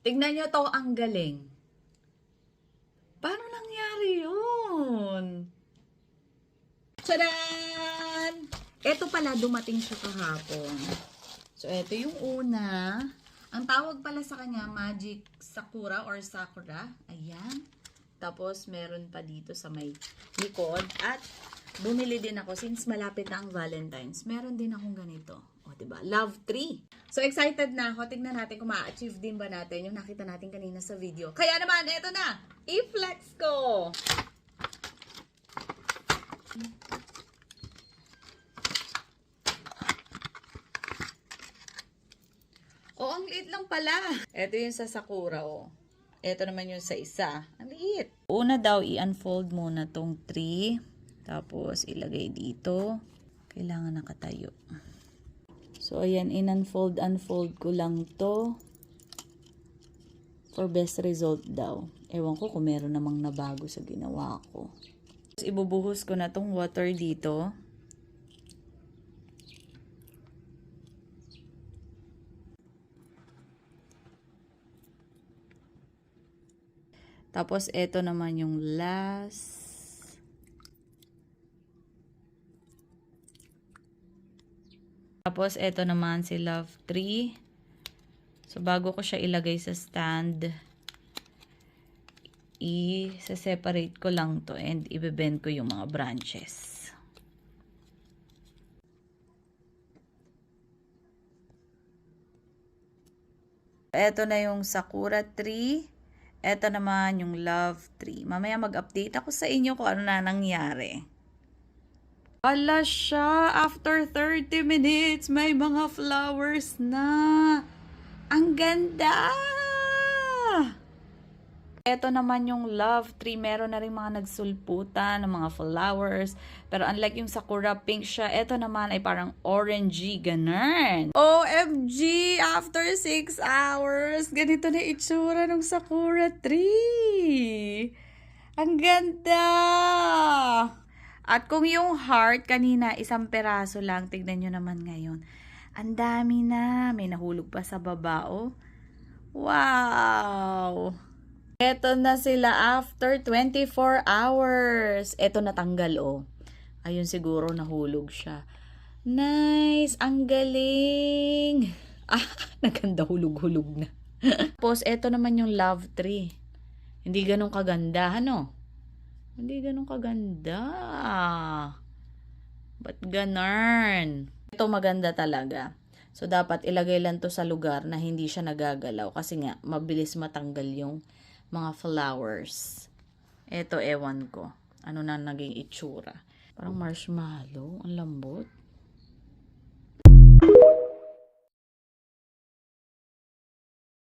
Tignan nyo to, ang galing. Paano nangyari yun? Tadaan! Ito pala, dumating siya kahapon. So, ito yung una. Ang tawag pala sa kanya, Magic Sakura or Sakura. Ayan. Tapos, meron pa dito sa may likod. At, bumili din ako, since malapit na ang Valentine's, meron din akong ganito. O, diba? Love tree. So, excited na ako. Tignan natin kung ma-achieve din ba natin yung nakita natin kanina sa video. Kaya naman, eto na! I-flex ko! Oh, ang liit lang pala. Ito yung sa Sakura, oh. Ito naman yung sa isa. Ang liit. Una daw, i-unfold muna tong tree. Tapos, ilagay dito. Kailangan nakatayo. So, ayan, in-unfold ko lang to. For best result daw. Ewan ko kung meron namang nabago sa ginawa ko. Tapos, ibubuhos ko na tong water dito. Tapos, eto naman yung last. Tapos, eto naman si Love Tree. So, bago ko siya ilagay sa stand, i-separate ko lang to and i-bend ko yung mga branches. Eto na yung Sakura Tree. Eto naman yung Love Tree. Mamaya mag-update ako sa inyo kung ano na nangyari. Ala siya, after 30 minutes, may mga flowers na. Ang ganda! Ito naman yung Love Tree. Meron na rin mga nagsulputan ng mga flowers. Pero unlike yung Sakura pink siya, ito naman ay parang orangey, ganun. OMG! After 6 hours, ganito na itsura ng Sakura Tree. Ang ganda! At kung yung heart kanina, isang peraso lang, tignan nyo naman ngayon. Ang dami na. May nahulog pa sa baba, oh. Wow! Eto na sila after 24 hours. Eto natanggal, oh. Ayun siguro nahulog siya. Nice! Ang galing! Ah, naganda hulog-hulog na. Tapos, eto naman yung Love Tree. Hindi ganun kaganda, ano? Hindi ganun kaganda. Ba't ganun? Ito maganda talaga. So, dapat ilagay lang to sa lugar na hindi siya nagagalaw. Kasi nga, mabilis matanggal yung mga flowers. Ito, ewan ko. Ano na naging itsura. Parang marshmallow. Ang lambot.